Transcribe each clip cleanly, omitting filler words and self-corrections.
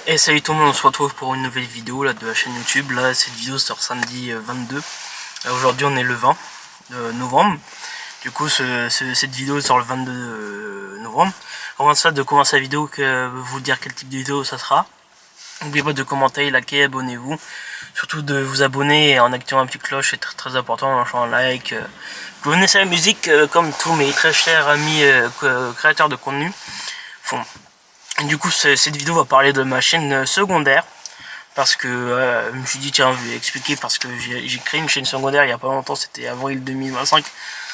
Et salut tout le monde, on se retrouve pour une nouvelle vidéo là, de la chaîne YouTube. Là, cette vidéo sort samedi 22. Aujourd'hui, on est le 20 novembre. Du coup, cette vidéo sort le 22 novembre. Avant ça, de commencer la vidéo, vous dire quel type de vidéo ça sera. N'oubliez pas de commenter, liker, abonnez-vous. Surtout de vous abonner en activant la petite cloche, c'est très important, en lâchant un like. Vous connaissez la musique comme tous mes très chers amis créateurs de contenu font. Du coup, cette vidéo va parler de ma chaîne secondaire. Parce que je me suis dit, tiens, je vais expliquer. Parce que j'ai créé une chaîne secondaire il n'y a pas longtemps, c'était avril 2025.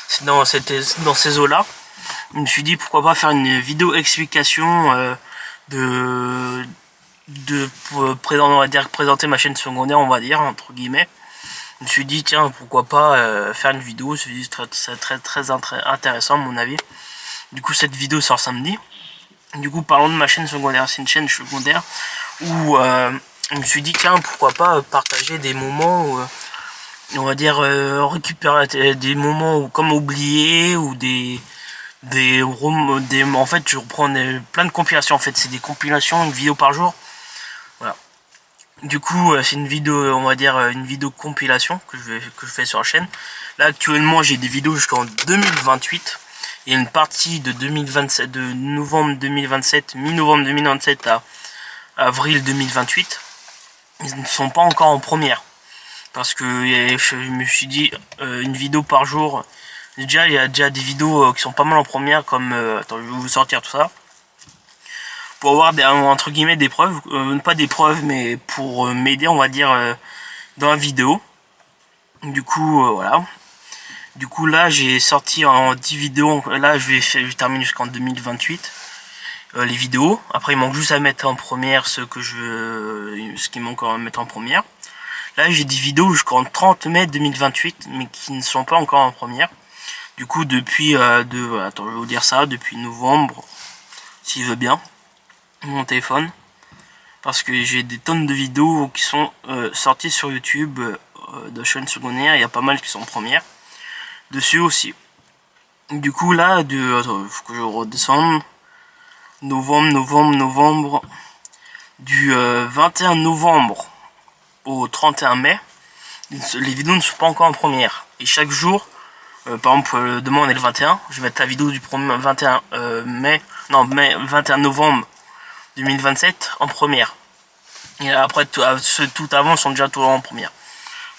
C'était dans ces eaux-là. Je me suis dit, pourquoi pas faire une vidéo explication pour présenter ma chaîne secondaire, on va dire, entre guillemets. Je me suis dit, tiens, pourquoi pas faire une vidéo. C'est très intéressant, à mon avis. Du coup, cette vidéo sort samedi. Du coup, parlons de ma chaîne secondaire. C'est une chaîne secondaire où je me suis dit, tiens, pourquoi pas partager des moments où, on va dire, récupérer des moments comme oubliés ou en fait, je reprends plein de compilations. En fait, c'est des compilations, une vidéo par jour. Voilà. Du coup, c'est une vidéo, on va dire, une vidéo compilation que je fais sur la chaîne. Là, actuellement, j'ai des vidéos jusqu'en 2028. Il y a une partie de 2027, de novembre 2027, mi-novembre 2027 à avril 2028. Ils ne sont pas encore en première. Parce que je me suis dit, une vidéo par jour. Déjà, il y a déjà des vidéos qui sont pas mal en première, comme, attends, je vais vous sortir tout ça. Pour avoir entre guillemets des preuves, pas des preuves, mais pour m'aider, on va dire, dans la vidéo. Du coup, voilà. Du coup, là, j'ai sorti en 10 vidéos. Là, je termine jusqu'en 2028. Les vidéos. Après, il manque juste à mettre en première ce qui manque à mettre en première. Là, j'ai des vidéos jusqu'en 30 mai 2028, mais qui ne sont pas encore en première. Du coup, depuis, attends, je vais vous dire ça, depuis novembre, s'il veut bien, mon téléphone. Parce que j'ai des tonnes de vidéos qui sont sorties sur YouTube de chaîne secondaire. Il y a pas mal qui sont en première. Dessus aussi. Du coup, là, attends, faut que je redescende. Novembre. Du 21 novembre au 31 mai, les vidéos ne sont pas encore en première. Et chaque jour, par exemple, demain on est le 21, je vais mettre la vidéo du 21 21 novembre 2027 en première. Et après, tout avant sont déjà tous en première.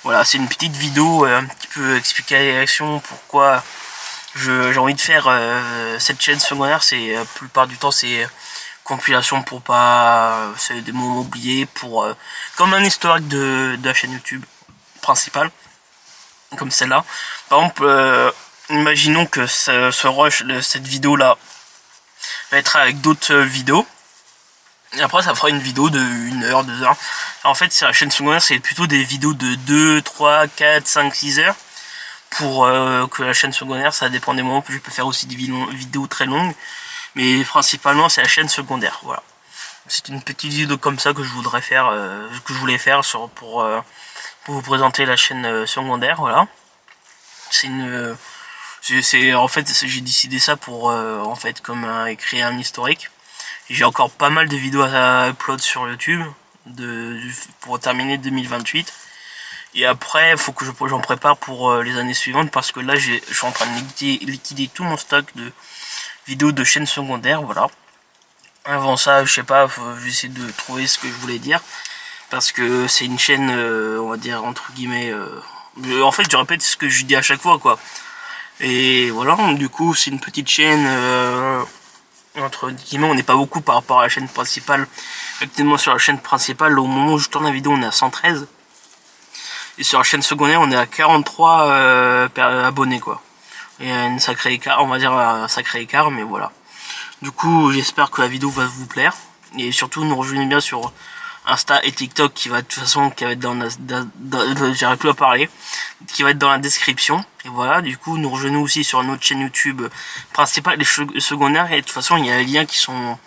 Voilà, c'est une petite vidéo un petit peu explication pourquoi j'ai envie de faire cette chaîne secondaire. C'est la plupart du temps c'est compilation pour pas, c'est des moments oubliés pour comme un historique de la chaîne YouTube principale, comme celle-là. Par exemple, imaginons que cette vidéo là va être avec d'autres vidéos. Et après, ça fera une vidéo de 1 heure, 2 heures. En fait, c'est la chaîne secondaire, c'est plutôt des vidéos de 2, 3, 4, 5, 6 heures. Pour que la chaîne secondaire, ça dépend des moments. Je peux faire aussi des vidéos très longues. Mais principalement, c'est la chaîne secondaire. Voilà. C'est une petite vidéo comme ça que je voudrais faire, voulais faire pour vous présenter la chaîne secondaire. Voilà. En fait, j'ai décidé ça pour en fait comme créer un historique. J'ai encore pas mal de vidéos à upload sur YouTube pour terminer 2028. Et après, il faut que j'en prépare pour les années suivantes parce que là, je suis en train de liquider tout mon stock de vidéos de chaîne secondaire. Voilà. Avant ça, je sais pas, je vais essayer de trouver ce que je voulais dire parce que c'est une chaîne, on va dire entre guillemets. En fait, je répète ce que je dis à chaque fois, quoi. Et voilà. Du coup, c'est une petite chaîne. Entre guillemets, on n'est pas beaucoup par rapport à la chaîne principale. Actuellement, sur la chaîne principale, au moment où je tourne la vidéo, on est à 113. Et sur la chaîne secondaire, on est à 43 abonnés, quoi. Et une sacrée écart, on va dire un sacré écart, mais voilà. Du coup, j'espère que la vidéo va vous plaire. Et surtout, nous rejoignez bien sur Insta et TikTok, qui va de toute façon, qui va être j'arrive plus à parler, qui va être dans la description. Et voilà, du coup, nous rejoignez aussi sur notre chaîne YouTube principale, les secondaires. Et de toute façon, il y a les liens qui sont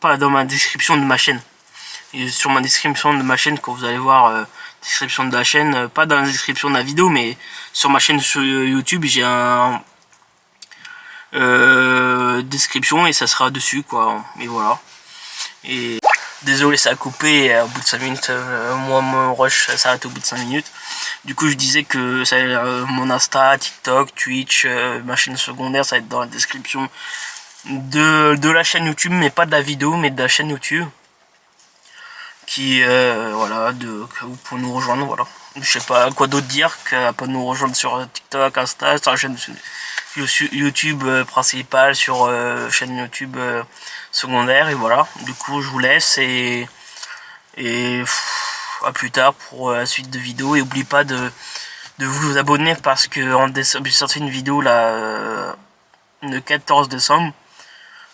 pas dans ma description de ma chaîne. Et sur ma description de ma chaîne, quand vous allez voir description de la chaîne, pas dans la description de la vidéo, mais sur ma chaîne sur YouTube, j'ai un description et ça sera dessus, quoi. Et voilà. Et Désolé, ça a coupé au bout de 5 minutes. Moi, mon rush s'arrête au bout de 5 minutes. Du coup, je disais que mon Insta, TikTok, Twitch, ma chaîne secondaire, ça va être dans la description de la chaîne YouTube, mais pas de la vidéo, mais de la chaîne YouTube. Qui, voilà, où pour nous rejoindre, voilà. Je sais pas quoi d'autre dire qu'à pas nous rejoindre sur TikTok, Insta, sur la chaîne YouTube principale, sur chaîne YouTube secondaire, et voilà. Du coup, je vous laisse et à plus tard pour la suite de vidéos. Et n'oubliez pas de vous abonner parce que j'ai sorti une vidéo là le 14 décembre.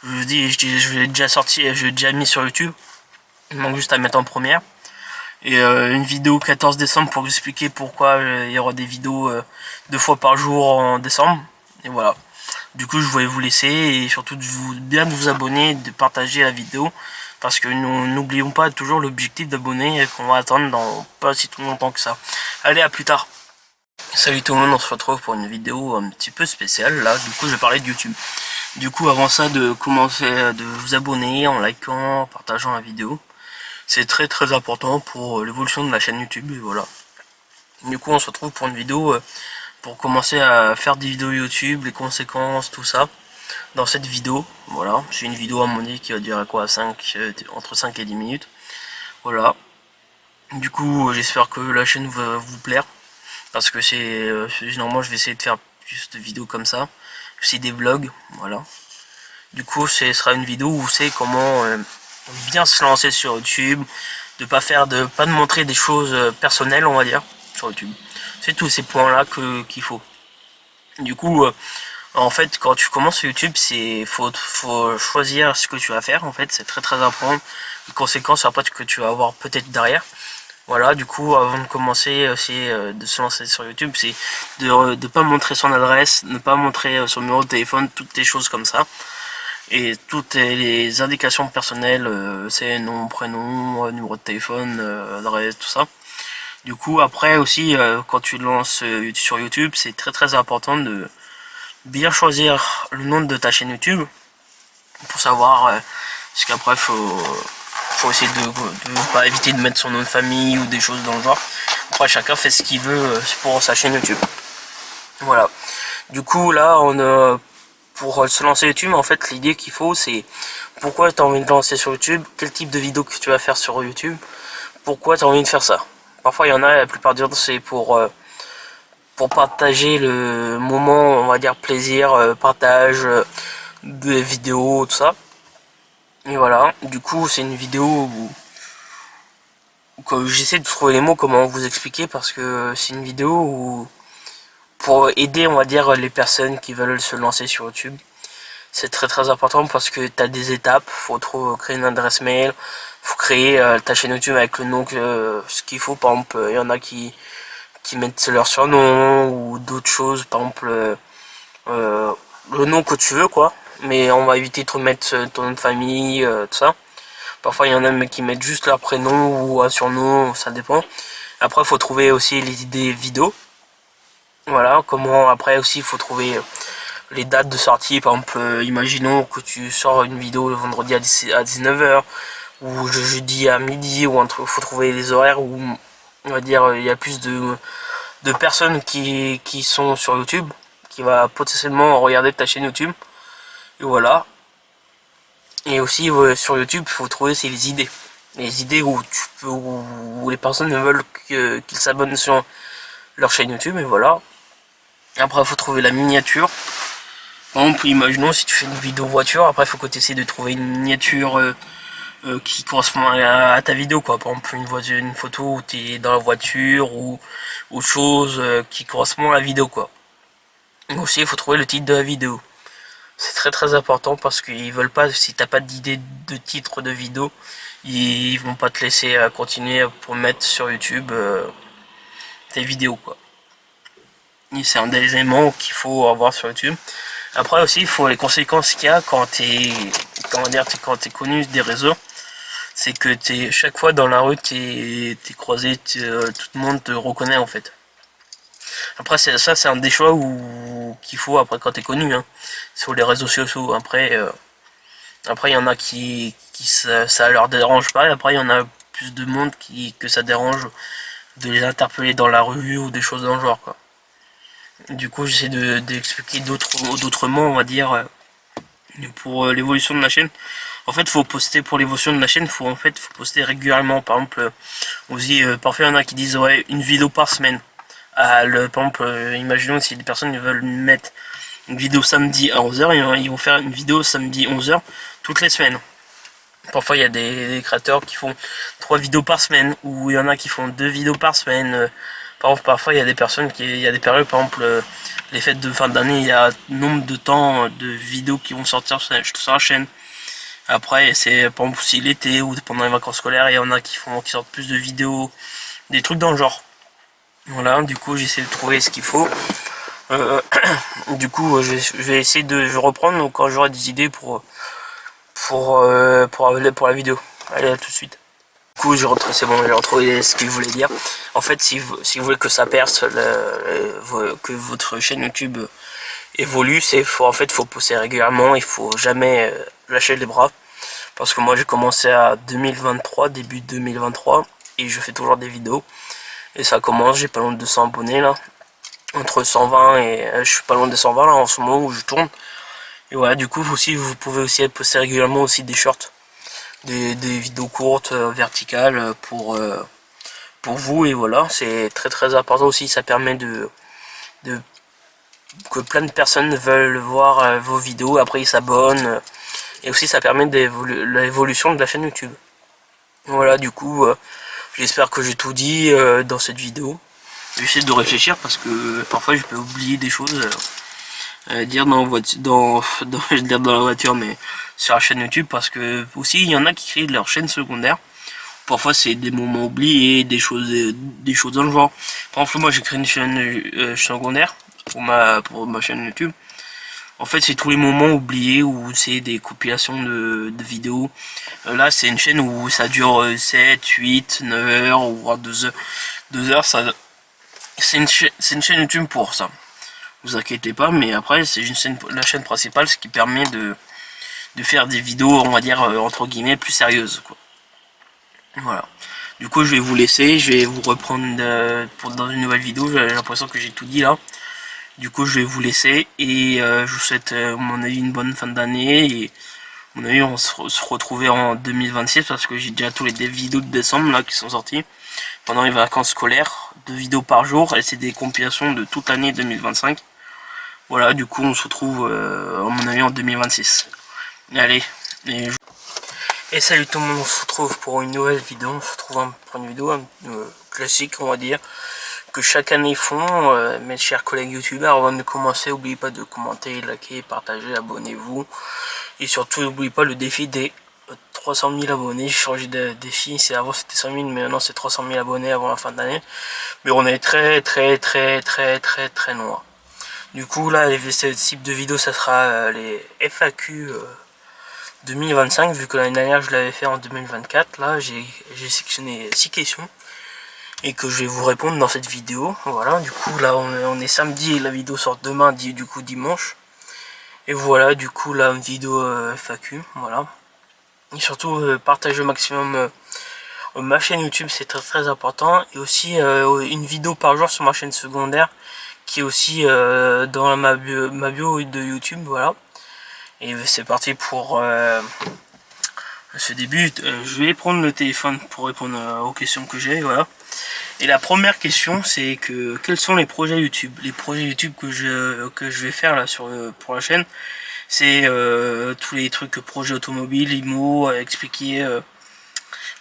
Je vous dis, je l'ai déjà sorti, je l'ai déjà mis sur YouTube. Il manque juste à mettre en première. Et une vidéo 14 décembre pour vous expliquer pourquoi il y aura des vidéos 2 fois par jour en décembre. Et voilà. Du coup, je voulais vous laisser et surtout de vous abonner, de partager la vidéo. Parce que nous n'oublions pas toujours l'objectif d'abonner qu'on va atteindre dans pas si tout longtemps que ça. Allez, à plus tard. Salut tout le monde, on se retrouve pour une vidéo un petit peu spéciale. Là, du coup, je vais parler de YouTube. Du coup, avant ça, de commencer de vous abonner en likant, en partageant la vidéo. C'est très très important pour l'évolution de la chaîne YouTube, et voilà. Du coup, on se retrouve pour une vidéo pour commencer à faire des vidéos YouTube, les conséquences, tout ça. Dans cette vidéo, voilà, c'est une vidéo à mon avis qui va durer quoi, entre 5 et 10 minutes. Voilà. Du coup, j'espère que la chaîne va vous plaire. Parce que généralement, je vais essayer de faire plus de vidéos comme ça. Aussi des vlogs, voilà. Du coup, ce sera une vidéo où c'est comment bien se lancer sur YouTube, de pas de montrer des choses personnelles, on va dire, sur YouTube. C'est tous ces points-là qu'il faut. Du coup, en fait, quand tu commences sur YouTube, faut choisir ce que tu vas faire. En fait, c'est très très important. Les conséquences après que tu vas avoir peut-être derrière. Voilà, du coup, avant de commencer, de se lancer sur YouTube, c'est de ne pas montrer son adresse, ne pas montrer son numéro de téléphone, toutes les choses comme ça. Et toutes les indications personnelles, c'est nom, prénom, numéro de téléphone, adresse, tout ça. Du coup, après aussi, quand tu lances sur YouTube, c'est très très important de bien choisir le nom de ta chaîne YouTube pour savoir, parce qu'après, faut essayer de pas éviter de mettre son nom de famille ou des choses dans le genre. Après, chacun fait ce qu'il veut pour sa chaîne YouTube. Voilà. Du coup, là, pour se lancer YouTube, en fait, l'idée qu'il faut, c'est pourquoi tu as envie de lancer sur YouTube, quel type de vidéo que tu vas faire sur YouTube, pourquoi tu as envie de faire ça. Parfois, il y en a, la plupart du temps, c'est pour partager le moment, on va dire, plaisir, partage de vidéos, tout ça. Et voilà, du coup, c'est une vidéo où j'essaie de trouver les mots, comment vous expliquer, parce que c'est une vidéo où pour aider, on va dire, les personnes qui veulent se lancer sur YouTube. C'est très très important parce que tu as des étapes, faut créer une adresse mail, faut créer ta chaîne YouTube avec le nom ce qu'il faut. Par exemple, il y en a qui mettent leur surnom ou d'autres choses, par exemple le nom que tu veux quoi, mais on va éviter de remettre ton nom de famille, tout ça. Parfois il y en a qui mettent juste leur prénom ou un surnom, ça dépend. Après il faut trouver aussi les idées vidéo. Voilà, comment après aussi il faut trouver les dates de sortie. Par exemple, imaginons que tu sors une vidéo le vendredi à 19h ou le jeudi à midi ou un truc. Faut trouver les horaires où on va dire il y a plus de personnes qui sont sur YouTube, qui va potentiellement regarder ta chaîne YouTube. Et voilà. Et aussi sur YouTube, il faut trouver les idées. Les idées où les personnes veulent qu'ils s'abonnent sur leur chaîne YouTube, et voilà. Après, il faut trouver la miniature. Par exemple, imaginons si tu fais une vidéo voiture, après il faut que tu essaies de trouver une miniature qui correspond à ta vidéo, quoi. Par exemple, une photo où tu es dans la voiture ou autre chose qui correspond à la vidéo, quoi. Et aussi, il faut trouver le titre de la vidéo. C'est très très important parce qu'ils veulent pas, si t'as pas d'idée de titre de vidéo, ils vont pas te laisser continuer pour mettre sur YouTube tes vidéos, quoi. C'est un des éléments qu'il faut avoir sur YouTube. Après aussi, il faut les conséquences qu'il y a quand quand t'es connu des réseaux. C'est que chaque fois dans la rue, t'es croisé, tout le monde te reconnaît en fait. Après, c'est un des choix qu'il faut après quand t'es connu, hein, sur les réseaux sociaux. Après, Après il y en a qui ça leur dérange pas, et après il y en a plus de monde que ça dérange de les interpeller dans la rue ou des choses dans le genre, quoi. Du coup j'essaie d'expliquer d'autres mots, on va dire, pour l'évolution de la chaîne. En fait faut poster pour l'évolution de la chaîne, faut poster régulièrement. Par exemple, aussi parfois il y en a qui disent ouais, une vidéo par semaine. Par exemple, imaginons si des personnes veulent mettre une vidéo samedi à 11 h, ils vont faire une vidéo samedi 11 h toutes les semaines. Parfois il y a des créateurs qui font 3 vidéos par semaine, ou il y en a qui font 2 vidéos par semaine. Par exemple, parfois il y a des personnes il y a des périodes, par exemple les fêtes de fin d'année, il y a nombre de temps de vidéos qui vont sortir sur la chaîne. Après c'est par exemple aussi l'été ou pendant les vacances scolaires, il y en a qui sortent plus de vidéos, des trucs dans le genre. Voilà, du coup j'essaie de trouver ce qu'il faut. Du coup je vais essayer de reprendre quand j'aurai des idées pour la vidéo. Allez, à tout de suite. Du coup j'ai retrouvé ce qu'il voulait dire. En fait, si vous voulez que ça perce, que votre chaîne YouTube évolue, en fait faut poster régulièrement, il faut jamais lâcher les bras. Parce que moi j'ai commencé à 2023, début 2023, et je fais toujours des vidéos. Et ça commence, j'ai pas loin de 200 abonnés là. Entre 120 et je suis pas loin de 120 là en ce moment où je tourne. Et voilà, du coup aussi vous pouvez aussi poster régulièrement aussi des shorts, des vidéos courtes, verticales pour vous. Et voilà, c'est très important aussi, ça permet que plein de personnes veulent voir vos vidéos, après ils s'abonnent. Et aussi ça permet l'évolution de la chaîne YouTube. Voilà, du coup j'espère que j'ai tout dit dans cette vidéo. J'essaie de réfléchir parce que parfois je peux oublier des choses, dire je vais dire dans la voiture, mais sur la chaîne YouTube, parce que aussi il y en a qui créent leur chaîne secondaire. Parfois c'est des moments oubliés, des choses dans le genre. Par exemple, moi j'ai créé une chaîne secondaire pour ma chaîne YouTube. En fait, c'est tous les moments oubliés où c'est des compilations de vidéos. Là, c'est une chaîne où ça dure 7, 8, 9 heures ou voire 2 heures. 2 heures, c'est une chaîne YouTube pour ça. Vous inquiétez pas, mais après, c'est la chaîne principale, ce qui permet de faire des vidéos, on va dire, entre guillemets, plus sérieuses, quoi. Voilà. Du coup, je vais vous laisser, je vais vous reprendre dans une nouvelle vidéo. J'ai l'impression que j'ai tout dit là. Du coup, je vais vous laisser et je vous souhaite, à mon avis, une bonne fin d'année. Et à mon avis, on se retrouver en 2026 parce que j'ai déjà tous les vidéos de décembre là qui sont sorties pendant les vacances scolaires, 2 vidéos par jour, et c'est des compilations de toute l'année 2025. Voilà, du coup, on se retrouve, à mon avis, en 2026. Allez, et salut tout le monde, on se retrouve pour une nouvelle vidéo. On se retrouve pour une vidéo classique, on va dire, que chaque année font mes chers collègues youtubeurs. Avant de commencer, n'oubliez pas de commenter, liker, partager, abonnez-vous. Et surtout, n'oubliez pas le défi des 300 000 abonnés. J'ai changé de défi, avant c'était 100 000, mais maintenant c'est 300 000 abonnés avant la fin d'année. Mais on est très loin. Du coup là, ce type de vidéo, ça sera les FAQ 2025, vu que l'année dernière je l'avais fait en 2024. Là j'ai sélectionné 6 questions et que je vais vous répondre dans cette vidéo. Voilà, du coup là on est samedi et la vidéo sort demain, du coup dimanche. Et voilà, du coup là une vidéo FAQ, voilà. Et surtout partagez au maximum ma chaîne YouTube, c'est très important. Et aussi une vidéo par jour sur ma chaîne secondaire, qui est aussi dans ma bio de YouTube, voilà. Et c'est parti pour ce début. Je vais prendre le téléphone pour répondre aux questions que j'ai, voilà. Et la première question, c'est que quels sont les projets YouTube? Les projets YouTube que je vais faire là pour la chaîne, c'est tous les trucs projets automobiles, IMO, expliquer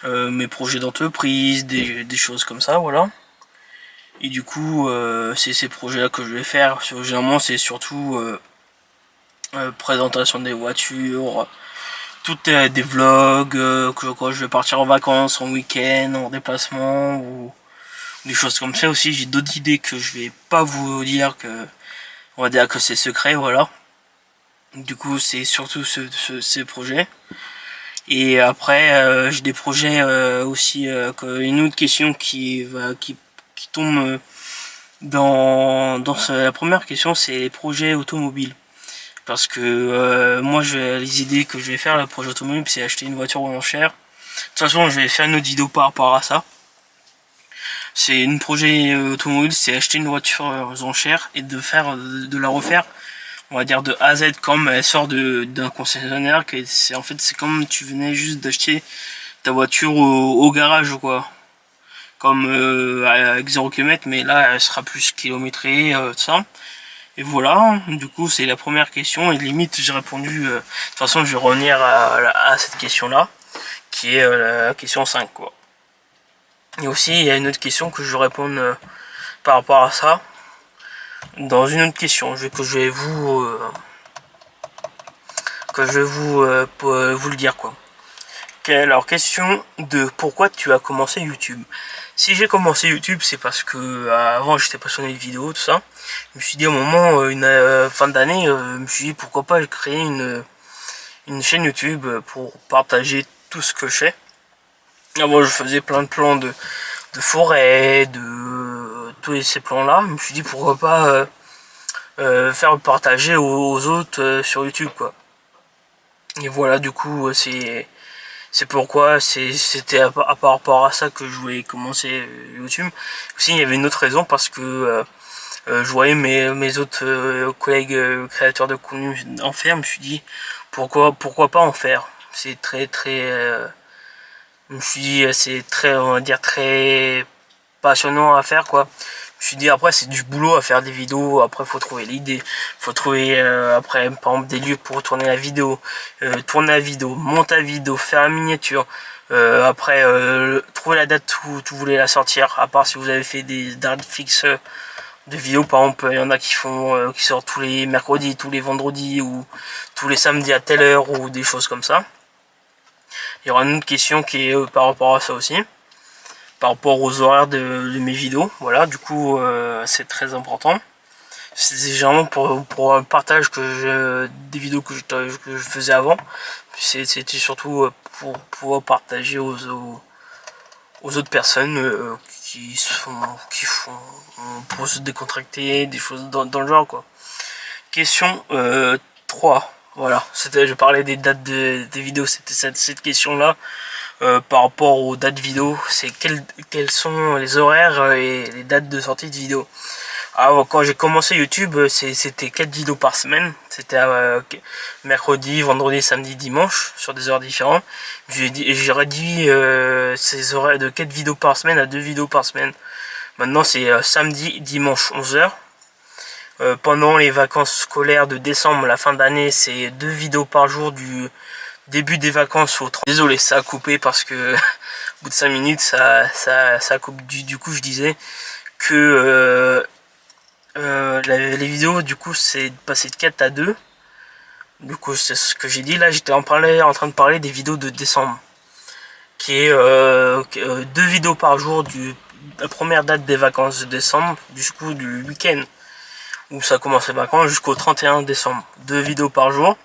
mes projets d'entreprise, des choses comme ça, voilà. Et du coup, c'est ces projets-là que je vais faire. Généralement, c'est surtout présentation des voitures, des vlogs, quand je vais partir en vacances, en week-end, en déplacement, ou des choses comme ça. Aussi j'ai d'autres idées que je vais pas vous dire, on va dire que c'est secret, voilà. Du coup c'est surtout ces projets. Et après j'ai des projets aussi, une autre question qui tombe la première question, c'est les projets automobiles. Parce que moi, les idées que je vais faire, le projet automobile, c'est acheter une voiture aux enchères. De toute façon, je vais faire une autre vidéo par rapport à ça. C'est une projet automobile, c'est acheter une voiture aux enchères et de la refaire, on va dire de A à Z, comme elle sort d'un concessionnaire. En fait, c'est comme tu venais juste d'acheter ta voiture au garage, quoi. Comme avec 0 km, mais là, elle sera plus kilométrée, tout ça. Et voilà, du coup, c'est la première question, et limite, j'ai répondu. De toute façon, je vais revenir à cette question-là, qui est la question 5, quoi. Et aussi, il y a une autre question que je vais répondre par rapport à ça, dans une autre question, que je vais vous le dire, quoi. Alors, question de pourquoi tu as commencé YouTube. Si j'ai commencé YouTube, c'est parce que avant j'étais passionné de vidéos, tout ça. Je me suis dit à un moment, une fin d'année, je me suis dit pourquoi pas créer une chaîne YouTube pour partager tout ce que je fais. Avant, je faisais plein de plans de forêt, de tous ces plans-là. Je me suis dit pourquoi pas faire partager aux autres sur YouTube, quoi. Et voilà, du coup, c'est pourquoi c'était par rapport à ça que je voulais commencer YouTube. Aussi, il y avait une autre raison, parce que je voyais mes autres collègues créateurs de contenu en faire. Je me suis dit pourquoi pas en faire. C'est très je me suis dit c'est très, on va dire, très passionnant à faire, quoi. Je me suis dit après c'est du boulot à faire des vidéos, après faut trouver l'idée, faut trouver après par exemple des lieux pour tourner la vidéo, tourner la vidéo, monter la vidéo, faire la miniature, après trouver la date où tu voulais la sortir, à part si vous avez fait des dates fixes de vidéos. Par exemple, il y en a qui sortent tous les mercredis, tous les vendredis, ou tous les samedis à telle heure, ou des choses comme ça. Il y aura une autre question qui est par rapport à ça aussi, par rapport aux horaires de mes vidéos. Voilà, du coup, c'est très important. C'est généralement pour un partage des vidéos que je faisais avant. C'était surtout pour pouvoir partager aux autres personnes qui font pour se décontracter, des choses dans le genre, quoi. Question 3. Voilà, je parlais des dates des vidéos, c'était cette question-là. Par rapport aux dates vidéo, c'est quels sont les horaires et les dates de sortie de vidéos. Alors, quand j'ai commencé YouTube, c'était 4 vidéos par semaine. C'était mercredi, vendredi, samedi, dimanche, sur des heures différentes. J'ai réduit ces horaires de 4 vidéos par semaine à 2 vidéos par semaine. Maintenant, c'est samedi, dimanche, 11h. Pendant les vacances scolaires de décembre, la fin d'année, c'est 2 vidéos par jour du début des vacances au 30. Désolé, ça a coupé parce que au bout de 5 minutes, ça coupe. Du coup, je disais que les vidéos, du coup, c'est passé de 4 à 2. Du coup, c'est ce que j'ai dit. Là, j'étais en train de parler des vidéos de décembre, qui est 2 vidéos par jour la première date des vacances de décembre, du coup, du week-end où ça commence les vacances, jusqu'au 31 décembre. 2 vidéos par jour.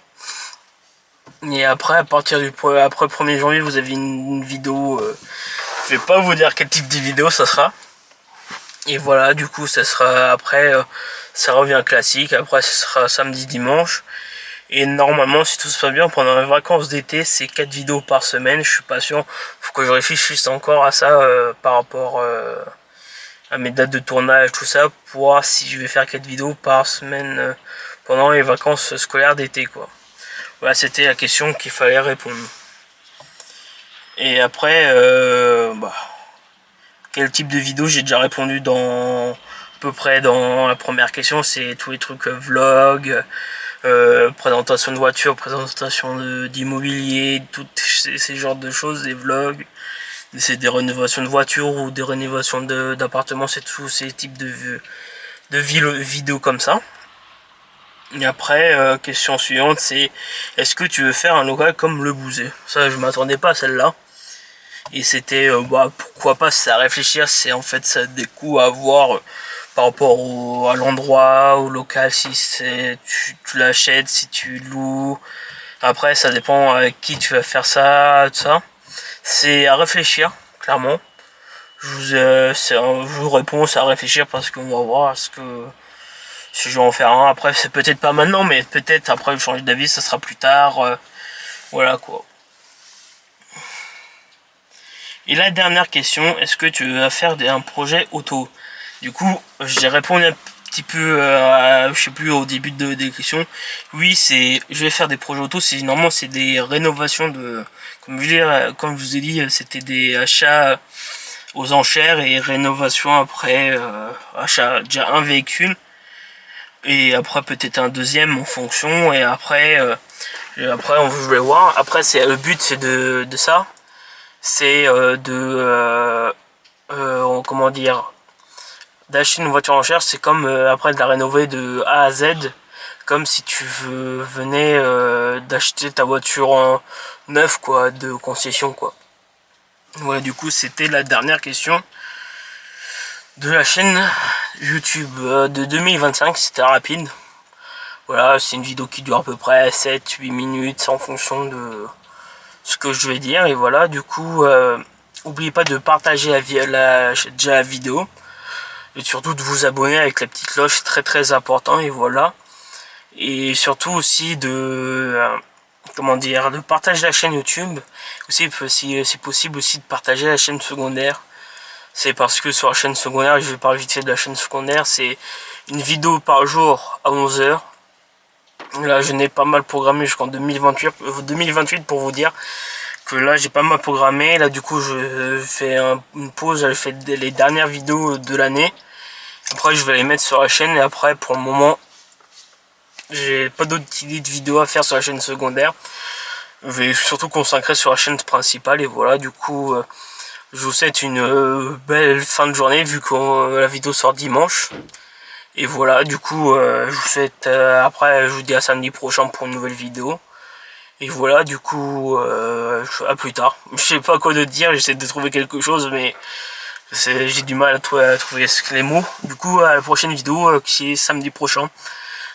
Et après, à partir après 1er janvier, vous avez une vidéo. Je vais pas vous dire quel type de vidéo ça sera. Et voilà, du coup, ça sera après, ça revient classique. Après, ça sera samedi, dimanche. Et normalement, si tout se passe bien, pendant les vacances d'été, c'est 4 vidéos par semaine. Je suis pas sûr. Faut que je réfléchisse encore à ça par rapport à mes dates de tournage, tout ça, pour voir si je vais faire 4 vidéos par semaine pendant les vacances scolaires d'été, quoi. Voilà, c'était la question qu'il fallait répondre. Et après, quel type de vidéo, j'ai déjà répondu à peu près dans la première question. C'est tous les trucs vlog, présentation de voiture, présentation d'immobilier, tous ces genres de choses, des vlogs. C'est des rénovations de voitures ou des rénovations d'appartements, c'est tous ces types de vidéos comme ça. Et après, question suivante, c'est est-ce que tu veux faire un local comme Le Bouzet? Ça, je m'attendais pas à celle-là. Et c'était, pourquoi pas, c'est à réfléchir, c'est en fait ça des coûts à voir par rapport à l'endroit, au local, si tu l'achètes, si tu loues. Après, ça dépend avec qui tu vas faire ça, tout ça. C'est à réfléchir, clairement. Je vous réponds, c'est à réfléchir parce qu'on va voir ce que Si je vais en faire un, après c'est peut-être pas maintenant, mais peut-être après je change d'avis, ça sera plus tard. Voilà quoi. Et la dernière question, est-ce que tu vas faire un projet auto? Du coup, j'ai répondu un petit peu, je sais plus, au début des questions. Oui, je vais faire des projets auto. Normalement, c'est des rénovations de, comme je vous ai dit, c'était des achats aux enchères et rénovation après, achat déjà un véhicule et après peut-être un deuxième en fonction, et après, on va voir. Après, le but c'est de ça. C'est comment dire, d'acheter une voiture en chair, c'est comme après de la rénover de A à Z, comme si tu venais d'acheter ta voiture en neuf quoi, de concession quoi. Voilà, du coup c'était la dernière question de la chaîne YouTube de 2025, c'était rapide. Voilà, c'est une vidéo qui dure à peu près 7-8 minutes en fonction de ce que je vais dire. Et voilà, du coup, n'oubliez pas de partager la vidéo. Et surtout de vous abonner avec la petite cloche, c'est très très important. Et voilà. Et surtout aussi comment dire, de partager la chaîne YouTube. Aussi, si c'est possible aussi de partager la chaîne secondaire. C'est parce que sur la chaîne secondaire, je vais parler vite fait de la chaîne secondaire, c'est une vidéo par jour à 11 h. Là, je n'ai pas mal programmé jusqu'en 2028 pour vous dire que là, j'ai pas mal programmé. Là, du coup, je fais une pause, je fais les dernières vidéos de l'année. Après, je vais les mettre sur la chaîne et après, pour le moment, j'ai pas d'autres idées de vidéos à faire sur la chaîne secondaire. Je vais surtout concentrer sur la chaîne principale et voilà, du coup... je vous souhaite une belle fin de journée vu que la vidéo sort dimanche. Et voilà, du coup, je vous souhaite... après, je vous dis à samedi prochain pour une nouvelle vidéo. Et voilà, du coup, à plus tard. Je sais pas quoi de dire, j'essaie de trouver quelque chose, mais j'ai du mal à trouver les mots. Du coup, à la prochaine vidéo, qui est samedi prochain.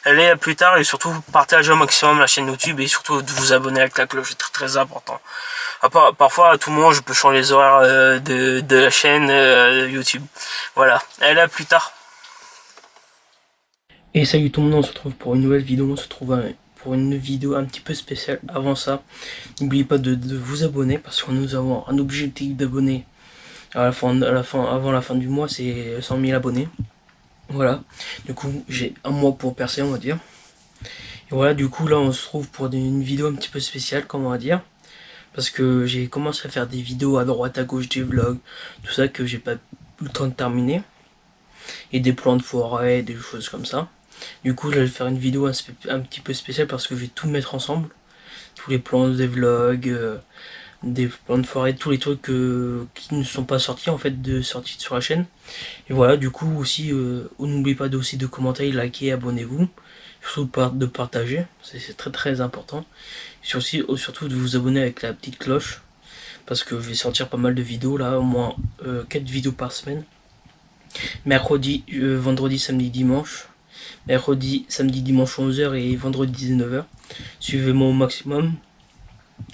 Allez, à plus tard, et surtout partagez au maximum la chaîne YouTube et surtout de vous abonner avec la cloche, c'est très très important. Parfois, à tout moment, je peux changer les horaires de la chaîne YouTube. Voilà, allez, à plus tard. Et salut tout le monde, on se retrouve pour une nouvelle vidéo, on se retrouve pour une vidéo un petit peu spéciale. Avant ça, n'oubliez pas de vous abonner parce que nous avons un objectif d'abonnés avant la fin du mois, c'est 100 000 abonnés. Voilà, du coup j'ai un mois pour percer, on va dire. Et voilà, du coup là on se trouve pour une vidéo un petit peu spéciale, comme on va dire. Parce que j'ai commencé à faire des vidéos à droite à gauche, des vlogs, tout ça que j'ai pas eu le temps de terminer. Et des plans de forêt, des choses comme ça. Du coup je vais faire une vidéo un petit peu spéciale parce que je vais tout mettre ensemble. Tous les plans des vlogs, des plans de forêt, tous les trucs qui ne sont pas sortis en fait, sortis sur la chaîne. Et voilà, du coup aussi, n'oubliez pas aussi de commenter, liker, abonnez-vous. Surtout de partager, c'est très très important. Surtout de vous abonner avec la petite cloche. Parce que je vais sortir pas mal de vidéos là, au moins 4 vidéos par semaine. Mercredi, vendredi, samedi, dimanche. Mercredi, samedi, dimanche 11 h et vendredi 19 h. Suivez-moi au maximum.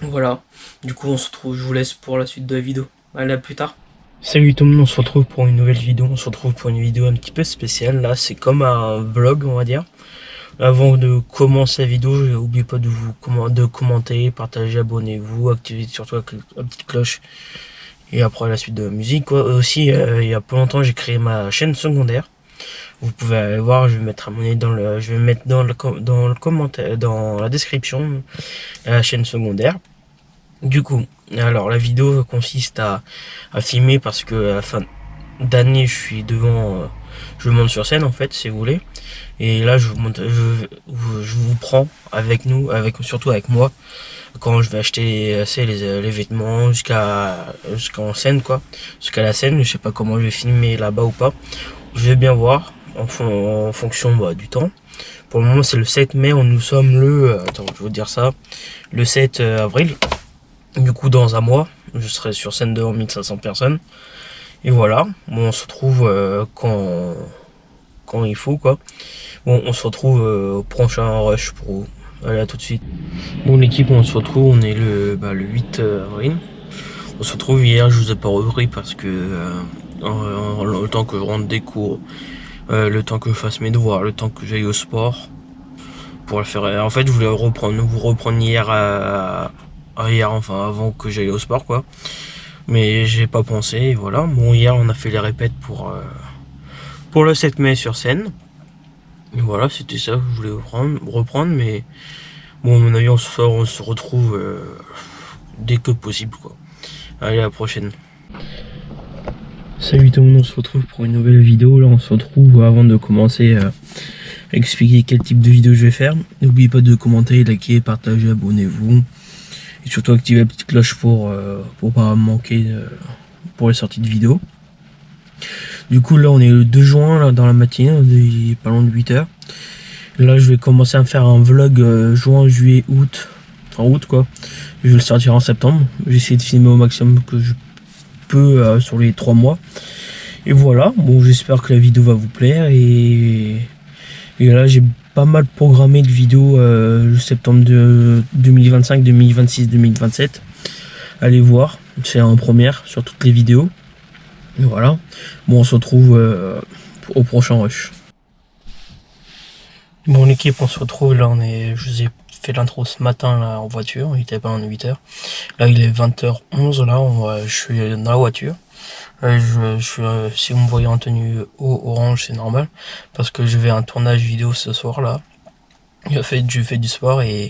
Voilà, du coup on se retrouve, je vous laisse pour la suite de la vidéo. Allez, à plus tard. Salut tout le monde, on se retrouve pour une nouvelle vidéo. On se retrouve pour une vidéo un petit peu spéciale. Là c'est comme un vlog, on va dire. Avant de commencer la vidéo, n'oubliez pas de commenter, partager, abonnez-vous, activez surtout la petite cloche. Et après la suite de la musique quoi. Aussi il y a pas longtemps j'ai créé ma chaîne secondaire. Vous pouvez aller voir, je vais mettre je vais mettre dans le commentaire, dans la description, la chaîne secondaire. Du coup, alors la vidéo consiste à filmer parce que à la fin d'année je suis devant, je monte sur scène en fait si vous voulez. Et là je vous prends avec nous, surtout avec moi, quand je vais acheter les vêtements jusqu'en scène quoi, jusqu'à la scène. Je sais pas comment je vais filmer là-bas ou pas. Je vais bien voir en fonction du temps. Pour le moment c'est le 7 mai, nous sommes le, attends je vais vous dire ça, le 7 avril. Du coup dans un mois, je serai sur scène devant 1500 personnes. Et voilà, bon, on se retrouve quand il faut quoi. Bon, on se retrouve au prochain rush pour vous. Allez, à tout de suite. Bon l'équipe, on se retrouve, on est le 8 avril. On se retrouve hier, je vous ai pas repris parce que le temps que je rentre des cours, le temps que je fasse mes devoirs, le temps que j'aille au sport. Pour le faire. En fait, je voulais vous reprendre hier, enfin avant que j'aille au sport, quoi. Mais j'ai pas pensé, et voilà. Bon, hier, on a fait les répètes pour le 7 mai sur scène. Et voilà, c'était ça que je voulais reprendre, mais bon, à mon avis, on se retrouve dès que possible, quoi. Allez, à la prochaine. Salut tout le monde, on se retrouve pour une nouvelle vidéo. Là, on se retrouve avant de commencer à expliquer quel type de vidéo je vais faire. N'oubliez pas de commenter, liker, partager, abonnez-vous. Et surtout activez la petite cloche pour pas manquer pour les sorties de vidéos. Du coup, là, on est le 2 juin, là, dans la matinée, il est pas loin de 8h. Là, je vais commencer à faire un vlog juin, juillet, août. En août, quoi. Je vais le sortir en septembre. J'ai essayé de filmer au maximum que je peux sur les 3 mois. Et voilà, bon, j'espère que la vidéo va vous plaire. Et là, j'ai pas mal programmé de vidéos le septembre de 2025, 2026, 2027. Allez voir, c'est en première sur toutes les vidéos. Et voilà, bon, on se retrouve au prochain rush. Bon, l'équipe, on se retrouve là, je vous ai fait l'intro ce matin là en voiture, il était pas en 8h. Là, il est 20h11, là, je suis dans la voiture. Si vous me voyez en tenue orange, c'est normal, parce que je vais à un tournage vidéo ce soir là. Je fais du sport et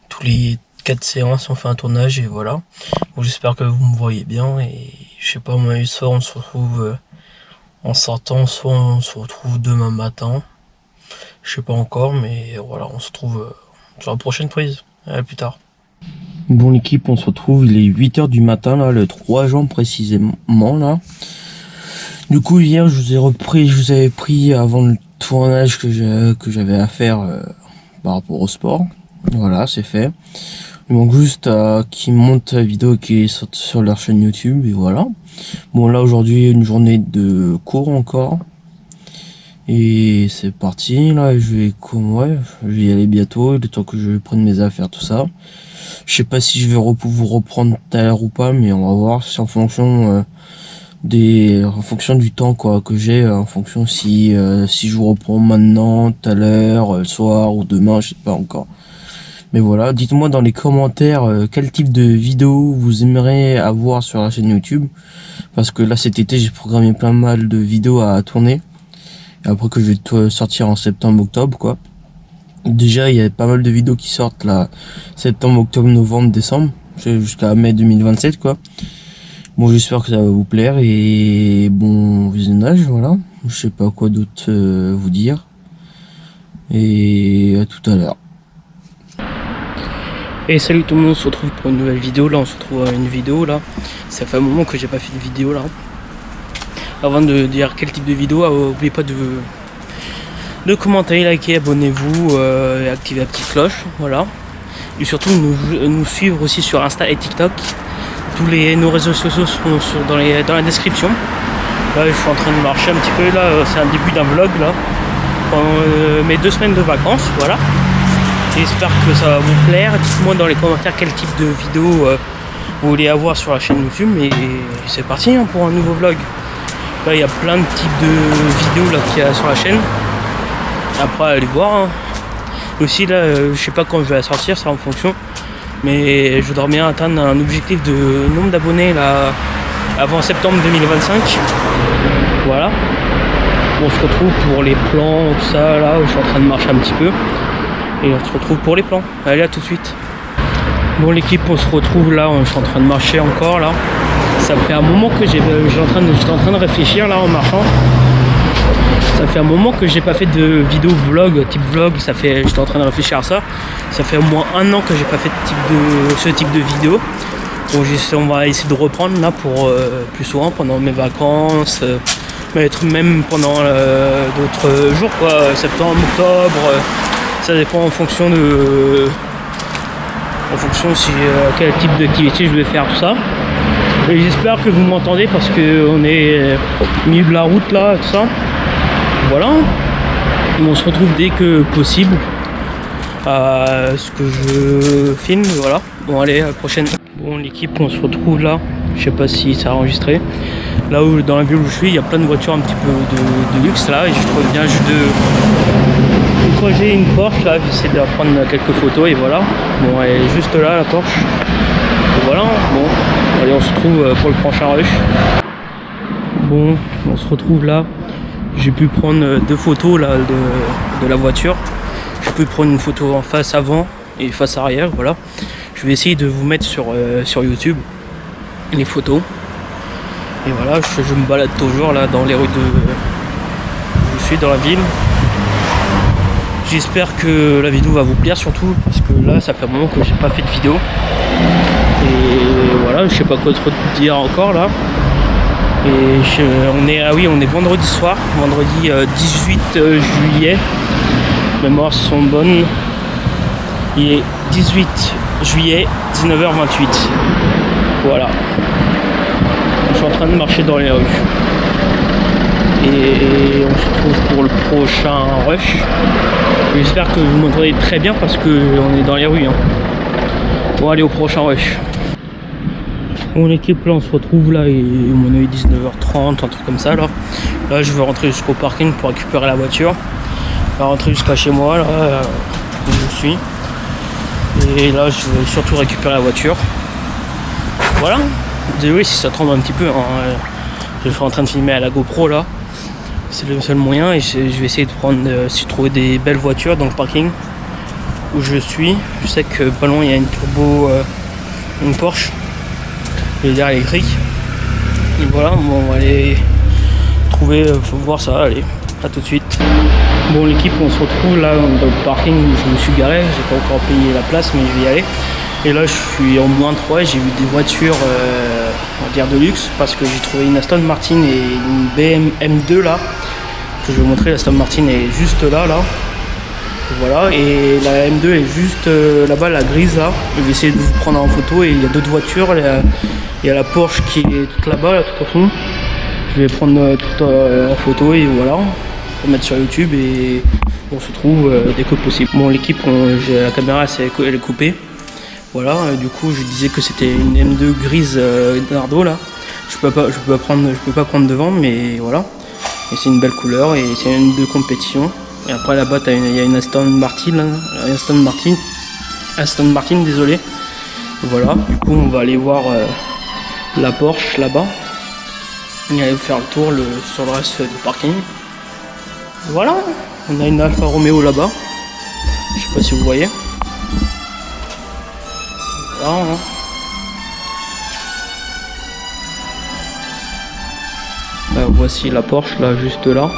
tous les 4 séances on fait un tournage et voilà. Bon, j'espère que vous me voyez bien et je sais pas, moi, soit on se retrouve en sortant, soit on se retrouve demain matin. Je sais pas encore, mais voilà, on se retrouve sur la prochaine prise. À plus tard. Bon, l'équipe, on se retrouve, il est 8h du matin, là, le 3 juin précisément, là. Du coup, hier, je vous avais pris avant le tournage que j'avais à faire par rapport au sport. Voilà, c'est fait. Il manque juste qu'ils montent la vidéo qui est sur leur chaîne YouTube, et voilà. Bon, là, aujourd'hui, une journée de cours encore. Et c'est parti, là, je vais y aller bientôt, le temps que je prenne mes affaires, tout ça. Je sais pas si je vais vous reprendre tout à l'heure ou pas, mais on va voir, c'est en fonction du temps, quoi, que j'ai, en fonction si je vous reprends maintenant, tout à l'heure, le soir ou demain, je sais pas encore. Mais voilà, dites-moi dans les commentaires quel type de vidéo vous aimeriez avoir sur la chaîne YouTube. Parce que là, cet été, j'ai programmé plein mal de vidéos à tourner. Et après que je vais sortir en septembre-octobre, quoi. Déjà, il y a pas mal de vidéos qui sortent là, septembre, octobre, novembre, décembre, jusqu'à mai 2027, quoi. Bon, j'espère que ça va vous plaire et bon visionnage, voilà. Je sais pas quoi d'autre vous dire. Et à tout à l'heure. Et salut tout le monde, on se retrouve pour une nouvelle vidéo. Là, on se retrouve à une vidéo là. Ça fait un moment que j'ai pas fait de vidéo là. Avant de dire quel type de vidéo, n'oubliez pas de commenter, liker, abonnez-vous, et activez la petite cloche, voilà. Et surtout nous suivre aussi sur Insta et TikTok. Nos réseaux sociaux sont dans la description. Là, je suis en train de marcher un petit peu, là, c'est un début d'un vlog là, pendant mes 2 semaines de vacances, voilà. J'espère que ça va vous plaire. Dites-moi dans les commentaires quel type de vidéo vous voulez avoir sur la chaîne YouTube. Et c'est parti hein, pour un nouveau vlog. Là, il y a plein de types de vidéos là qu'il y a sur la chaîne. Après, allez voir. Hein. Aussi, là, je sais pas quand je vais la sortir, ça en fonction. Mais je voudrais bien atteindre un objectif de nombre d'abonnés là avant septembre 2025. Voilà. On se retrouve pour les plans, tout ça. Là, où je suis en train de marcher un petit peu. Et on se retrouve pour les plans. Allez, à tout de suite. Bon, l'équipe, on se retrouve là. Je suis en train de marcher encore là. Ça fait un moment que j'étais en train de réfléchir là en marchant. Ça fait un moment que j'ai pas fait de vidéo vlog, type vlog. J'étais en train de réfléchir à ça. Ça fait au moins 1 an que j'ai pas fait ce type de vidéo. Bon, on va essayer de reprendre là pour plus souvent pendant mes vacances, même pendant d'autres jours quoi, septembre, octobre. Ça dépend en fonction si quel type d'activité je vais faire, tout ça. Et j'espère que vous m'entendez parce que on est au milieu de la route là, tout ça. Voilà. On se retrouve dès que possible à ce que je filme, voilà. Bon allez, à la prochaine. Bon l'équipe, on se retrouve là. Je sais pas si ça a enregistré. là où, dans la ville où je suis, il y a plein de voitures un petit peu de luxe là, et je trouve bien juste de croiser une Porsche là, j'essaie de prendre quelques photos et voilà. Bon, elle est juste là la Porsche. Et voilà, bon, allez, on se retrouve pour le prochain rush. Bon, on se retrouve là. J'ai pu prendre 2 photos là de la voiture. J'ai pu prendre une photo en face avant et face arrière, voilà. Je vais essayer de vous mettre sur YouTube les photos. Et voilà, je me balade toujours là dans les rues je suis dans la ville. J'espère que la vidéo va vous plaire surtout parce que là ça fait un moment que j'ai pas fait de vidéo. Et voilà, je sais pas quoi trop dire encore là. Et on est vendredi soir, vendredi 18 juillet. Les mémoires sont bonnes. Il est 18 juillet, 19h28. Voilà. Je suis en train de marcher dans les rues. Et on se retrouve pour le prochain rush. J'espère que vous m'entendez très bien parce qu'on est dans les rues. Hein. Bon, allez au prochain rush. Bon, l'équipe là, on se retrouve là, et on est 19h30, un truc comme ça là. Là, je vais rentrer jusqu'au parking pour récupérer la voiture. Je vais rentrer jusqu'à chez moi là, où je suis. Et là, je vais surtout récupérer la voiture. Voilà. Désolé si ça tremble un petit peu. Hein. Je suis en train de filmer à la GoPro là. C'est le seul moyen et je vais essayer de trouver des belles voitures dans le parking où je suis. Je sais que pas loin il y a une turbo, une Porsche, derrière électrique. Et voilà, bon, on va aller trouver, faut voir ça, allez, à tout de suite. Bon, l'équipe, on se retrouve là dans le parking où je me suis garé, j'ai pas encore payé la place mais je vais y aller. Et là je suis en -3 et j'ai vu des voitures on va dire de luxe parce que j'ai trouvé une Aston Martin et une BM M2 là que je vais vous montrer. La Aston Martin est juste là. Voilà, et la M2 est juste là-bas, la grise là. Je vais essayer de vous prendre en photo et il y a d'autres voitures. Il y a la Porsche qui est toute là-bas, là, tout au fond. Je vais prendre tout en photo et voilà, pour mettre sur YouTube et on se trouve dès que possible. Bon, l'équipe, la caméra elle est coupée. Voilà, du coup je disais que c'était une M2 grise Nardo là. Je peux pas prendre devant, mais voilà. Et c'est une belle couleur et c'est une M2 compétition. Et après là-bas il y a une Aston Martin, Aston Martin, désolé. Voilà, du coup on va aller voir la Porsche là-bas. Et aller faire le tour sur le reste du parking. Voilà, on a une Alfa Romeo là-bas. Je sais pas si vous voyez. Voilà, hein. Voici la Porsche là, juste là.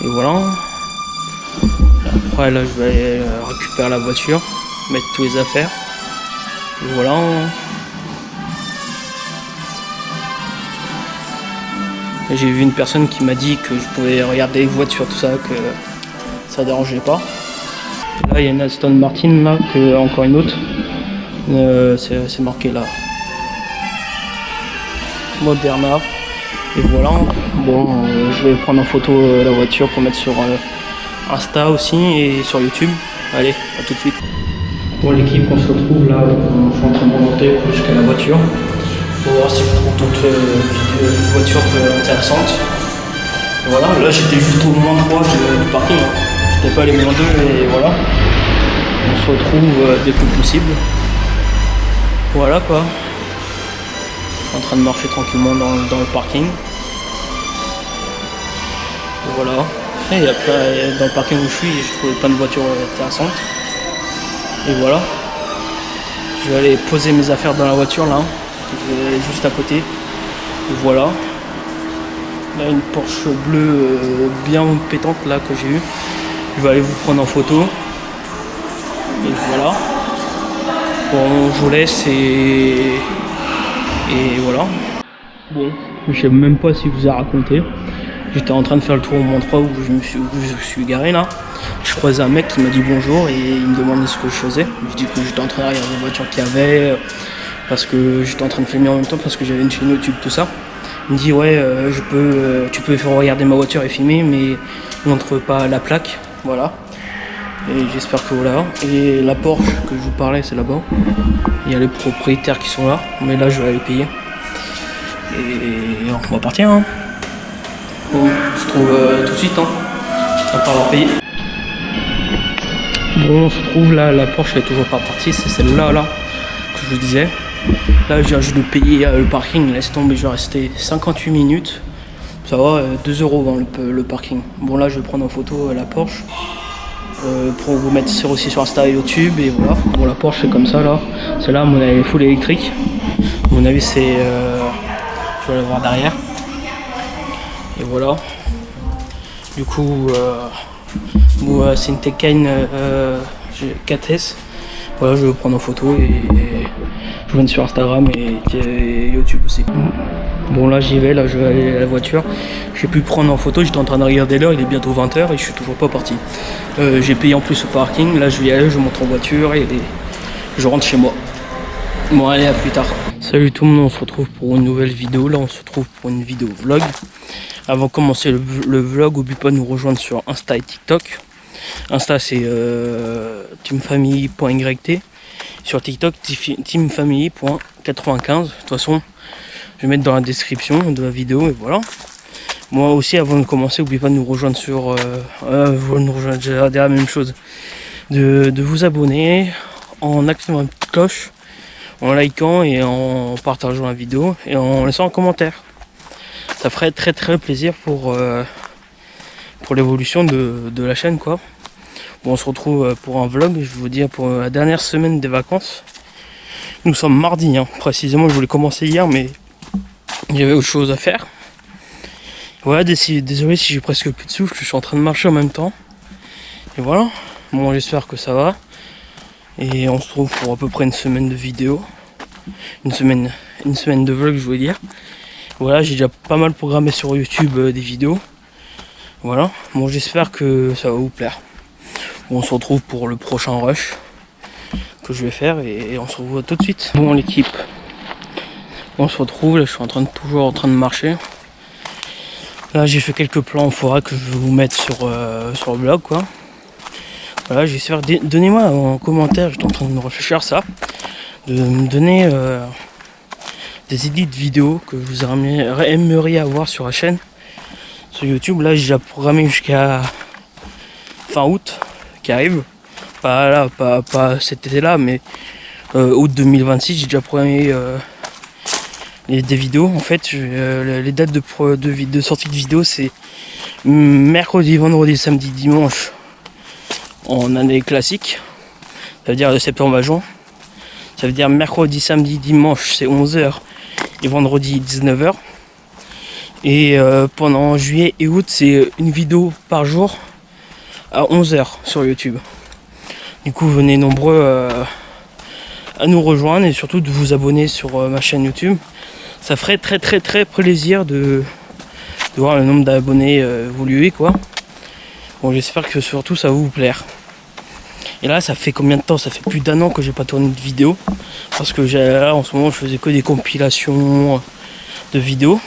Et voilà. Après là je vais aller récupérer la voiture, mettre tous les affaires. Et voilà. J'ai vu une personne qui m'a dit que je pouvais regarder les voitures, tout ça, que ça dérangeait pas. Et là il y a une Aston Martin là, encore une autre. C'est marqué là Moderna. Et voilà, bon, je vais prendre en photo la voiture pour mettre sur Insta aussi et sur YouTube. Allez, à tout de suite. Bon, l'équipe, on se retrouve là, je suis en train de remonter jusqu'à la voiture pour voir si je trouve d'autres voitures intéressantes. Et voilà, là j'étais juste au -3 du parking, hein. J'étais pas allé -2 et voilà. On se retrouve dès que possible. Voilà quoi. En train de marcher tranquillement dans le parking. Et voilà. Et dans le parking où je suis, j'ai trouvé plein de voitures intéressantes. Et voilà. Je vais aller poser mes affaires dans la voiture là. Juste à côté. Et voilà. Là une Porsche bleue bien pétante là que j'ai eue. Je vais aller vous prendre en photo. Et voilà. Bon, je vous laisse et voilà. Bon, je sais même pas si je vous ai raconté. J'étais en train de faire le tour au -3 où je suis garé là. Je croisais un mec qui m'a dit bonjour et il me demandait ce que je faisais. Je dis que j'étais en train de regarder les voitures qu'il y avait parce que j'étais en train de filmer en même temps parce que j'avais une chaîne YouTube, tout ça. Il me dit ouais, tu peux faire regarder ma voiture et filmer, mais montre pas la plaque, voilà. Et j'espère que voilà. Et la Porsche que je vous parlais, c'est là-bas. Il y a les propriétaires qui sont là, mais là je vais aller payer. Et on va partir. Hein. Bon, on se trouve tout de suite. Hein. Après avoir payé. Bon, on se trouve là, la Porsche elle est toujours pas partie. C'est celle-là là, que je vous disais. Là, je viens juste de payer le parking. Laisse tomber, je vais rester 58 minutes. Ça va, 2 € dans le parking. Bon, là, je vais prendre en photo la Porsche. Pour vous mettre aussi sur Insta et YouTube. Et voilà. Bon, la Porsche, c'est comme ça là. Celle-là, à mon avis, est full électrique. À mon avis, c'est. Je vais la voir derrière. Et voilà. Du coup, bon, c'est une Taycan 4S. Voilà, je vais vous prendre en photo et je vous mets sur Instagram et YouTube aussi. Bon, là j'y vais, là je vais aller à la voiture. J'ai pu prendre en photo, j'étais en train de regarder l'heure, il est bientôt 20 h et je suis toujours pas parti. J'ai payé en plus au parking, là je vais y aller, je monte en voiture et je rentre chez moi. Bon, allez, à plus tard. Salut tout le monde, on se retrouve pour une nouvelle vidéo. Là on se retrouve pour une vidéo vlog. Avant de commencer le vlog, n'oublie pas de nous rejoindre sur Insta et TikTok. Insta c'est teamfamily.yt. Sur TikTok, teamfamily.95. De toute façon, je vais mettre dans la description de la vidéo et voilà. Moi aussi, avant de commencer, n'oubliez pas de nous rejoindre sur... j'ai la même chose. De vous abonner en activant la petite cloche, en likant et en partageant la vidéo et en laissant un commentaire. Ça ferait très plaisir pour l'évolution de la chaîne quoi. Bon, on se retrouve pour un vlog, je vais vous dire pour la dernière semaine des vacances. Nous sommes mardi, hein. Précisément je voulais commencer hier mais il y avait autre chose à faire. Voilà, désolé si j'ai presque plus de souffle, je suis en train de marcher en même temps. Et voilà, bon j'espère que ça va. Et on se retrouve pour à peu près une semaine de vidéos. Une semaine de vlog je voulais dire. Voilà, j'ai déjà pas mal programmé sur YouTube des vidéos. Voilà, bon j'espère que ça va vous plaire. Bon, on se retrouve pour le prochain rush que je vais faire et on se revoit tout de suite. Bon l'équipe, on se retrouve, là je suis toujours en train de marcher. Là j'ai fait quelques plans en forêt que je vais vous mettre sur le blog quoi. Voilà, j'espère, donnez-moi en commentaire, j'étais en train de me réfléchir à ça, de me donner des idées de vidéos que vous aimeriez avoir sur la chaîne, sur YouTube. Là j'ai déjà programmé jusqu'à fin août qui arrive, pas cet été là mais août 2026. J'ai déjà programmé des vidéos en fait. Les dates de sortie de vidéo c'est mercredi, vendredi, samedi, dimanche en année classique, ça veut dire de septembre à juin. Ça veut dire mercredi, samedi, dimanche c'est 11 h et vendredi 19 h. Et pendant juillet et août c'est une vidéo par jour à 11 h sur YouTube. Du coup venez nombreux à nous rejoindre et surtout de vous abonner sur ma chaîne YouTube. Ça ferait très plaisir de voir le nombre d'abonnés évoluer quoi. Bon j'espère que surtout ça va vous plaire. Et là ça fait combien de temps? Ça fait plus d'1 an que j'ai pas tourné de vidéo. Parce que là en ce moment je faisais que des compilations de vidéos.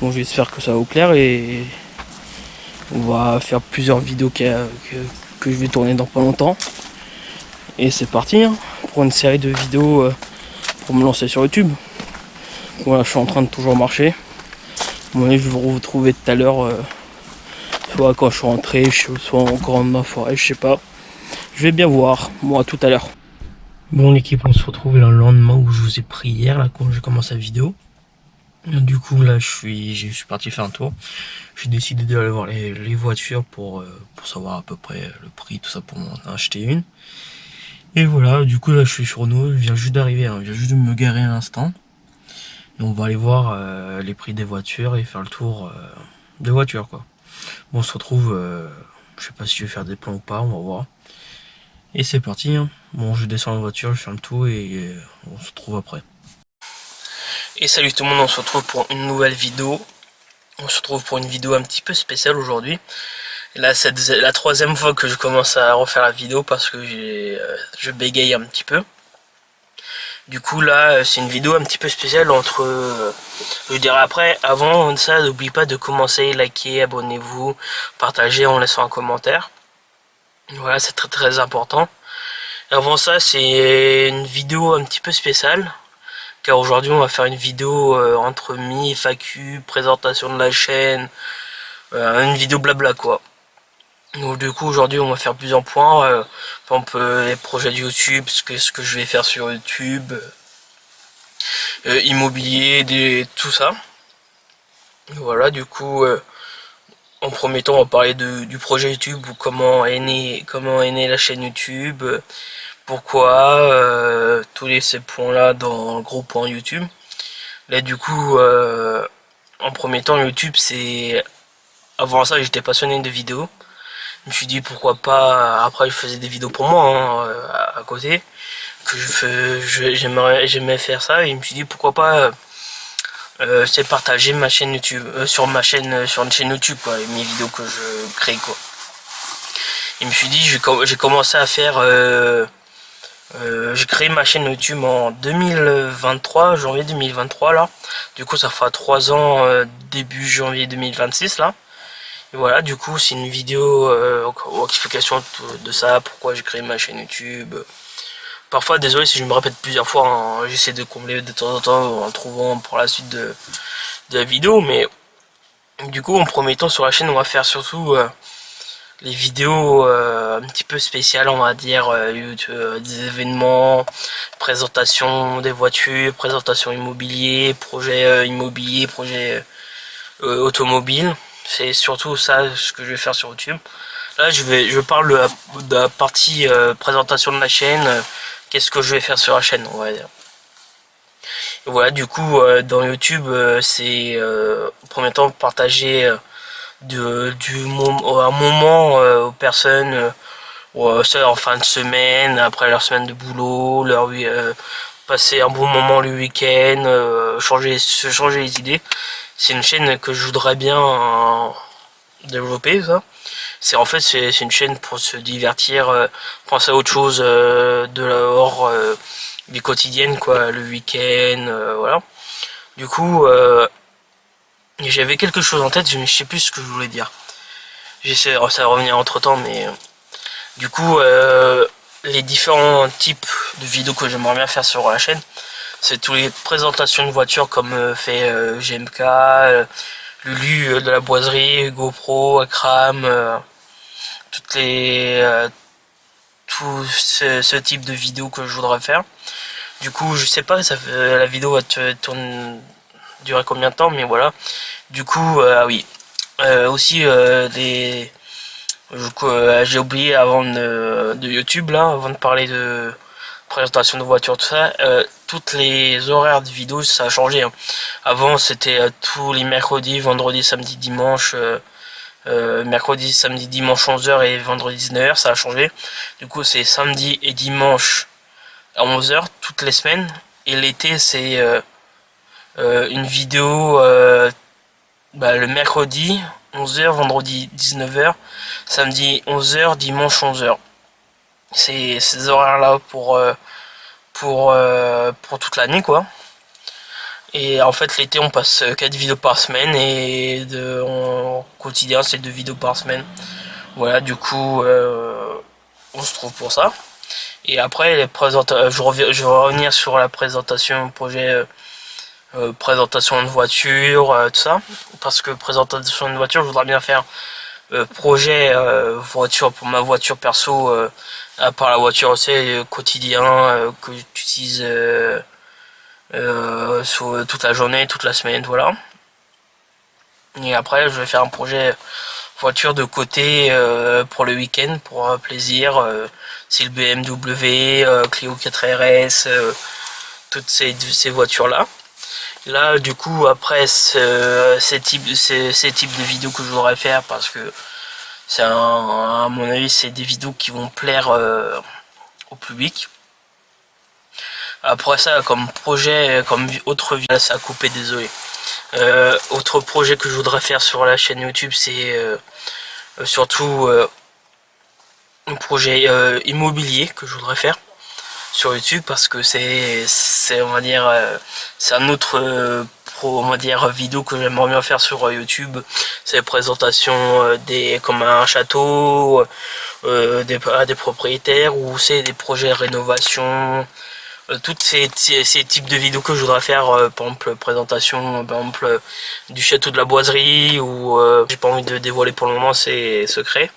Bon j'espère que ça va vous plaire et on va faire plusieurs vidéos que je vais tourner dans pas longtemps. Et c'est parti hein, pour une série de vidéos pour me lancer sur YouTube. Voilà, je suis en train de toujours marcher. Bon, je vais vous retrouver tout à l'heure, soit quand je suis rentré, soit encore dans la forêt, je sais pas. Je vais bien voir, moi tout à l'heure. Bon l'équipe, on se retrouve le lendemain où je vous ai pris hier, là quand j'ai commencé la vidéo. Du coup là je suis parti faire un tour. J'ai décidé d'aller voir les voitures pour savoir à peu près le prix, tout ça pour m'en acheter une. Et voilà, du coup là je suis sur nous, je viens juste d'arriver, hein, je viens juste de me garer à l'instant. Et on va aller voir les prix des voitures et faire le tour des voitures quoi. Bon on se retrouve, je sais pas si je vais faire des plans ou pas, on va voir. Et c'est parti hein. Bon je descends la voiture, je fais le tour et on se retrouve après. Et salut tout le monde, on se retrouve pour une nouvelle vidéo. On se retrouve pour une vidéo un petit peu spéciale aujourd'hui. Là c'est la 3e fois que je commence à refaire la vidéo parce que je bégaye un petit peu. Du coup là c'est une vidéo un petit peu spéciale entre... je dirais après, avant ça n'oublie pas de commencer, liker, abonnez-vous, partagez en laissant un commentaire. Voilà c'est très important. Avant ça c'est une vidéo un petit peu spéciale. car aujourd'hui on va faire une vidéo entre FAQ, présentation de la chaîne, une vidéo blabla quoi. Donc du coup aujourd'hui on va faire plusieurs points, par exemple les projets de YouTube, ce que je vais faire sur YouTube, immobilier, tout ça. Voilà, du coup en premier temps on va parler du projet YouTube, ou comment est née la chaîne YouTube, pourquoi, tous ces points là dans le gros point YouTube. Là du coup en premier temps YouTube, c'est, avant ça j'étais passionné de vidéos. Je me suis dit pourquoi pas, après je faisais des vidéos pour moi hein, à côté, que j'aimais faire ça, et je me suis dit pourquoi pas c'est partager ma chaîne YouTube, sur une chaîne YouTube quoi, et mes vidéos que je crée quoi. Et je me suis dit j'ai commencé à faire, j'ai créé ma chaîne YouTube en 2023, janvier 2023 là. Du coup ça fera 3 ans début janvier 2026 là. Et voilà, du coup c'est une vidéo explication de ça, pourquoi j'ai créé ma chaîne YouTube. Parfois désolé si je me répète plusieurs fois, hein, j'essaie de combler de temps en temps en trouvant pour la suite de la vidéo, mais du coup en premier temps sur la chaîne on va faire surtout les vidéos un petit peu spéciales, on va dire, des événements, présentation des voitures, présentation immobilier, projet immobilier, projet automobile. C'est surtout ça ce que je vais faire sur YouTube. Là je parle de la partie présentation de la chaîne, qu'est-ce que je vais faire sur la chaîne, on va dire. Et voilà, du coup dans YouTube c'est au premier temps partager un moment aux personnes, ça en fin de semaine, après leur semaine de boulot, passer un bon moment le week-end, se changer les idées. C'est une chaîne que je voudrais bien développer ça. C'est une chaîne pour se divertir, penser à autre chose de hors du quotidien quoi, le week-end, voilà. Du coup j'avais quelque chose en tête, je sais plus ce que je voulais dire. J'essaie ça va revenir entre temps, mais du coup les différents types de vidéos que j'aimerais bien faire sur la chaîne, c'est tous les présentations de voitures comme fait GMK, Lulu de la boiserie, GoPro, Akram, tout ce type de vidéos que je voudrais faire. Du coup je sais pas, la vidéo va durer combien de temps, mais voilà. Du coup oui, aussi j'ai oublié avant de YouTube là, avant de parler de présentation de voiture tout ça, toutes les horaires de vidéos ça a changé hein. Avant c'était tous les mercredis, vendredis, samedi, dimanche, mercredi, samedi, dimanche 11h et vendredi 19h, ça a changé. Du coup c'est samedi et dimanche à 11h toutes les semaines, et l'été c'est une vidéo le mercredi 11h, vendredi 19h, samedi 11h, dimanche 11h. C'est ces horaires là pour toute l'année quoi. Et en fait l'été on passe 4 vidéos par semaine, et en quotidien c'est 2 vidéos par semaine. Voilà, du coup on se trouve pour ça. Et après je vais revenir sur la présentation projet, présentation de voiture, tout ça, parce que présentation de voiture je voudrais bien faire projet voiture pour ma voiture perso, à part la voiture aussi quotidien que j'utilise sur toute la journée, toute la semaine, voilà. Et après je vais faire un projet voiture de côté pour le week-end, pour plaisir, c'est le BMW, Clio 4RS, toutes ces voitures là. Là du coup après ces types de vidéos que je voudrais faire, parce que c'est à mon avis c'est des vidéos qui vont plaire au public. Après ça comme projet, comme autre vidéo, ça a coupé, désolé. Autre projet que je voudrais faire sur la chaîne YouTube, c'est surtout un projet immobilier que je voudrais faire sur YouTube, parce que c'est on va dire c'est un autre on va dire vidéo que j'aimerais bien faire sur YouTube. C'est la présentation comme un château à des propriétaires, ou c'est des projets de rénovation, toutes ces types de vidéos que je voudrais faire, par exemple présentation par exemple du château de la Boiserie, ou j'ai pas envie de dévoiler pour le moment, c'est secret.